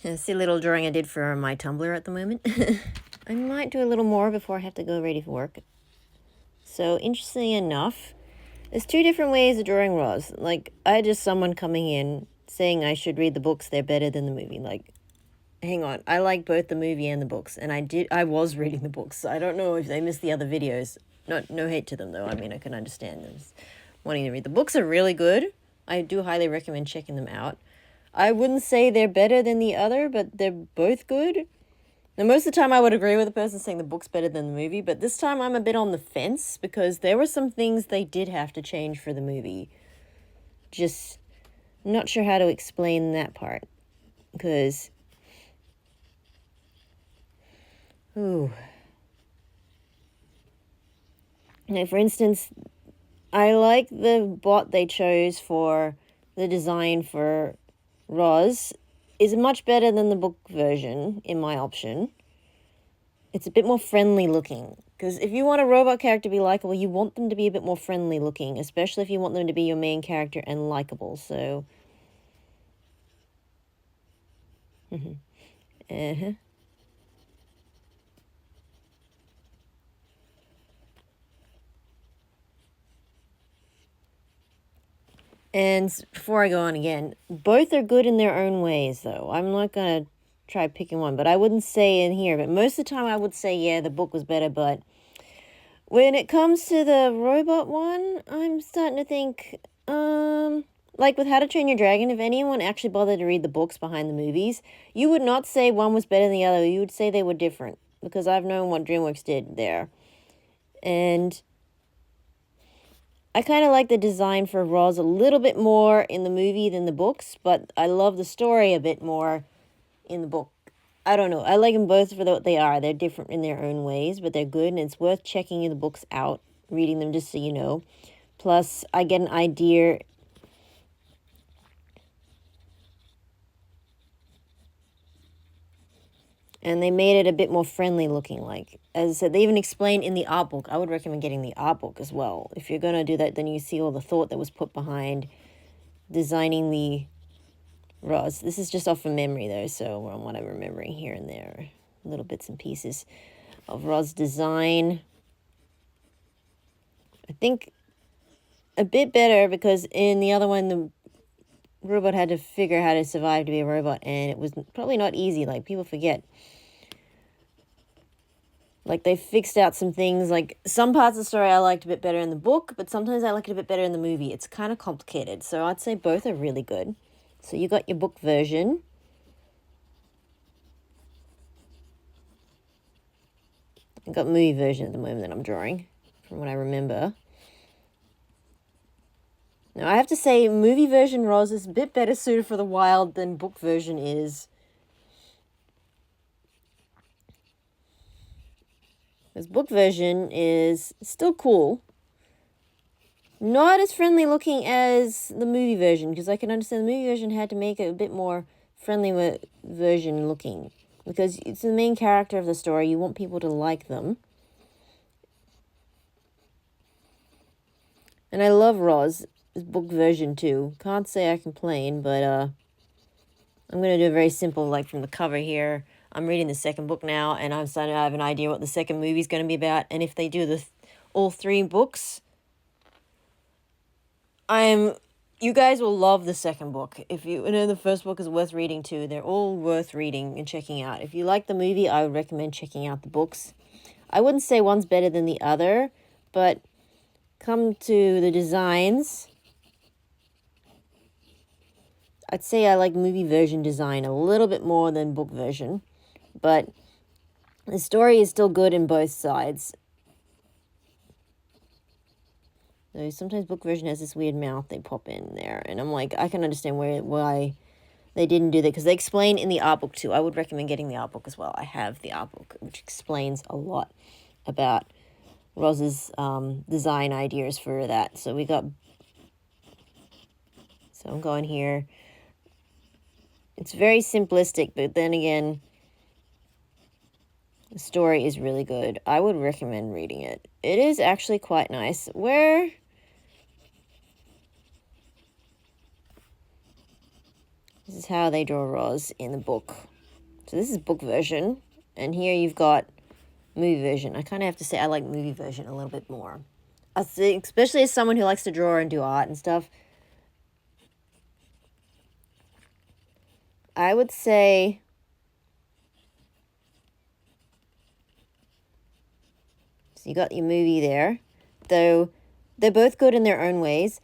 A silly little drawing I did for my Tumblr at the moment. I might do a little more before I have to go ready for work. So, interestingly enough, there's two different ways of drawing Roz. Like, I had just someone coming in saying I should read the books, they're better than the movie. Like, hang on, I like both the movie and the books, and I was reading the books. I don't know if they missed the other videos. No hate to them, though. I mean, I can understand them wanting to read. The books are really good. I do highly recommend checking them out. I wouldn't say they're better than the other, but they're both good. Now, most of the time I would agree with the person saying the book's better than the movie, but this time I'm a bit on the fence because there were some things they did have to change for the movie. Just not sure how to explain that part. Because... ooh. Now, for instance, I like the bot they chose for the design for Roz is much better than the book version, in my option. It's a bit more friendly looking. Because if you want a robot character to be likable, you want them to be a bit more friendly looking, especially if you want them to be your main character and likable. So... uh-huh. And before I go on again, both are good in their own ways, though. I'm not going to try picking one, but I wouldn't say in here. But most of the time I would say, yeah, the book was better. But when it comes to the robot one, I'm starting to think, like with How to Train Your Dragon, if anyone actually bothered to read the books behind the movies, you would not say one was better than the other. You would say they were different, because I've known what DreamWorks did there. And I kind of like the design for Roz a little bit more in the movie than the books, but I love the story a bit more in the book. I don't know. I like them both for what they are. They're different in their own ways, but they're good, and it's worth checking the books out, reading them just so you know. Plus, I get an idea. And they made it a bit more friendly looking. Like, as I said, they even explained in the art book. I would recommend getting the art book as well. If you're going to do that, then you see all the thought that was put behind designing the Roz. This is just off of memory, though, so on what I'm remembering here and there. Little bits and pieces of Roz design. I think a bit better because in the other one, the robot had to figure how to survive to be a robot, and it was probably not easy. Like, people forget. Like, they fixed out some things. Like, some parts of the story I liked a bit better in the book, but sometimes I like it a bit better in the movie. It's kind of complicated, so I'd say both are really good. So you got your book version. I got movie version at the moment that I'm drawing, from what I remember. Now, I have to say, movie version Roz is a bit better suited for the wild than book version is. This book version is still cool. Not as friendly looking as the movie version, because I can understand the movie version had to make it a bit more friendly version looking. Because it's the main character of the story, you want people to like them. And I love Roz, book version too. Can't say I complain, but I'm going to do a very simple, like from the cover here. I'm reading the second book now, and I'm starting to have an idea what the second movie is going to be about. And if they do all three books, you guys will love the second book. If you know the first book is worth reading too. They're all worth reading and checking out. If you like the movie, I would recommend checking out the books. I wouldn't say one's better than the other, but come to the designs, I'd say I like movie version design a little bit more than book version, but the story is still good in both sides. So sometimes book version has this weird mouth they pop in there, and I'm like, I can understand why they didn't do that, because they explain in the art book too. I would recommend getting the art book as well. I have the art book, which explains a lot about Roz's design ideas for that. So I'm going here. It's very simplistic, but then again, the story is really good. I would recommend reading it. It is actually quite nice. This is how they draw Roz in the book. So this is book version, and here you've got movie version. I kind of have to say I like movie version a little bit more. I think, especially as someone who likes to draw and do art and stuff, I would say so you got your movie there, though they're both good in their own ways.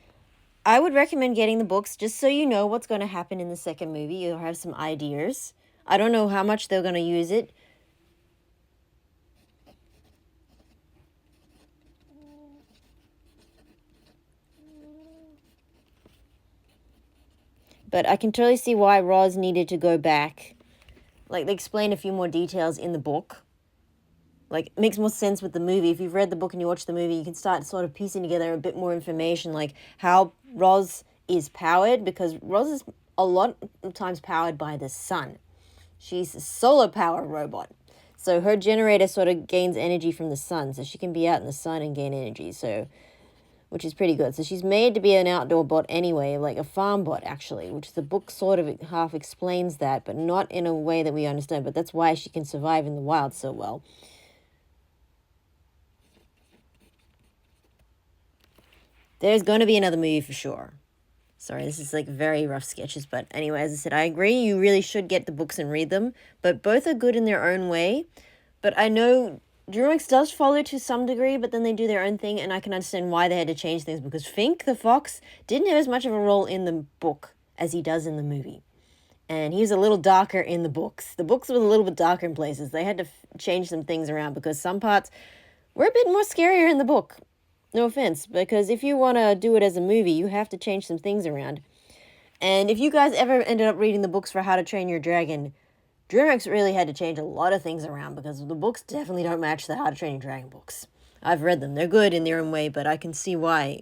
I would recommend getting the books just so you know what's going to happen in the second movie. You'll have some ideas. I don't know how much they're going to use it. But I can totally see why Roz needed to go back. Like, they explain a few more details in the book. Like, it makes more sense with the movie. If you've read the book and you watch the movie, you can start sort of piecing together a bit more information, like how Roz is powered, because Roz is a lot of times powered by the sun. She's a solar power robot. So her generator sort of gains energy from the sun, so she can be out in the sun and gain energy, so which is pretty good. So she's made to be an outdoor bot anyway, like a farm bot actually, which the book sort of half explains that, but not in a way that we understand. But that's why she can survive in the wild so well. There's going to be another movie for sure. Sorry, this is like very rough sketches, but anyway, as I said, I agree, you really should get the books and read them, but both are good in their own way. But I know DreamWorks does follow to some degree, but then they do their own thing, and I can understand why they had to change things, because Fink, the fox, didn't have as much of a role in the book as he does in the movie. And he's a little darker in the books. The books were a little bit darker in places. They had to change some things around, because some parts were a bit more scarier in the book. No offense, because if you want to do it as a movie, you have to change some things around. And if you guys ever ended up reading the books for How to Train Your Dragon, DreamWorks really had to change a lot of things around, because the books definitely don't match the How to Train Your Dragon books. I've read them. They're good in their own way, but I can see why.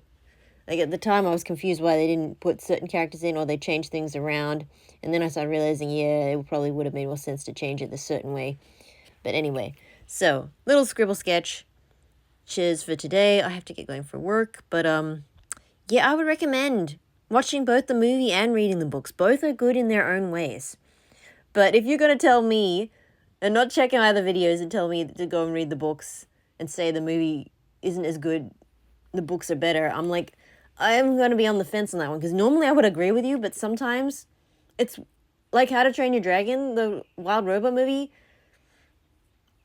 Like, at the time, I was confused why they didn't put certain characters in, or they changed things around. And then I started realizing, yeah, it probably would have made more sense to change it a certain way. But anyway, so, little scribble sketch. Cheers for today. I have to get going for work, but yeah, I would recommend watching both the movie and reading the books. Both are good in their own ways. But if you're going to tell me, and not checking either videos and tell me to go and read the books and say the movie isn't as good, the books are better, I'm like, I'm going to be on the fence on that one, because normally I would agree with you, but sometimes it's like How to Train Your Dragon, the Wild Robot movie.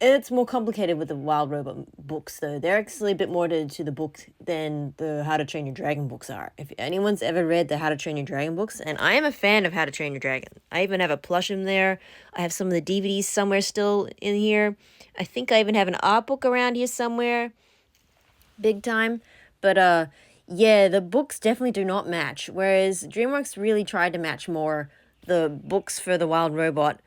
It's more complicated with the Wild Robot books, though. They're actually a bit more to the book than the How to Train Your Dragon books are. If anyone's ever read the How to Train Your Dragon books, and I am a fan of How to Train Your Dragon. I even have a plush in there. I have some of the DVDs somewhere still in here. I think I even have an art book around here somewhere. Big time. But, yeah, the books definitely do not match. Whereas DreamWorks really tried to match more the books for the Wild Robot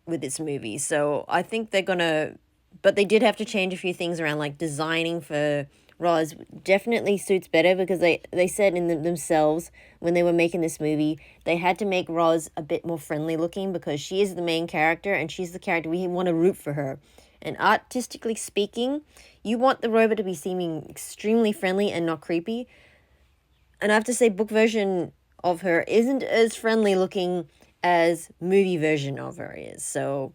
with this movie. So I think they're gonna, but they did have to change a few things around, like designing for Roz definitely suits better, because they said in themselves when they were making this movie, they had to make Roz a bit more friendly looking, because she is the main character and she's the character we want to root for her. And artistically speaking, you want the robot to be seeming extremely friendly and not creepy. And I have to say, book version of her isn't as friendly looking as movie version of her is. So,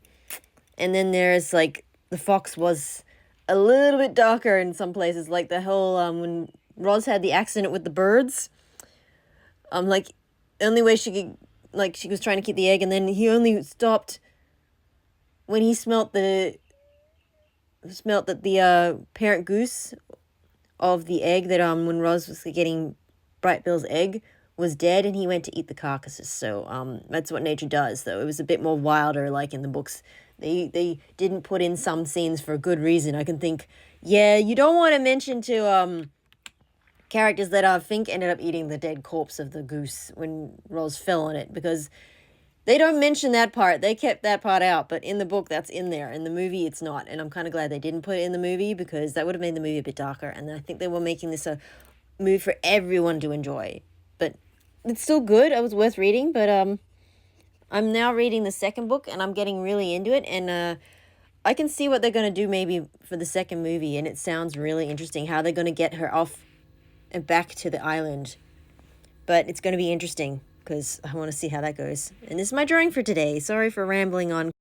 and then there's like the fox was a little bit darker in some places, like the whole when Roz had the accident with the birds, like the only way she could, like, she was trying to keep the egg, and then he only stopped when he smelt that the parent goose of the egg, that when Roz was getting Bright Bill's egg, was dead, and he went to eat the carcasses. So that's what nature does, though. It was a bit more wilder, like in the books. They didn't put in some scenes for a good reason. I can think, yeah, you don't want to mention to characters that Fink ended up eating the dead corpse of the goose when Rose fell on it, because they don't mention that part. They kept that part out, but in the book, that's in there. In the movie, it's not, and I'm kind of glad they didn't put it in the movie, because that would have made the movie a bit darker, and I think they were making this a movie for everyone to enjoy. But it's still good. It was worth reading, but I'm now reading the second book, and I'm getting really into it, and I can see what they're going to do maybe for the second movie, and it sounds really interesting how they're going to get her off and back to the island. But it's going to be interesting. because I want to see how that goes. And this is my drawing for today. Sorry for rambling on.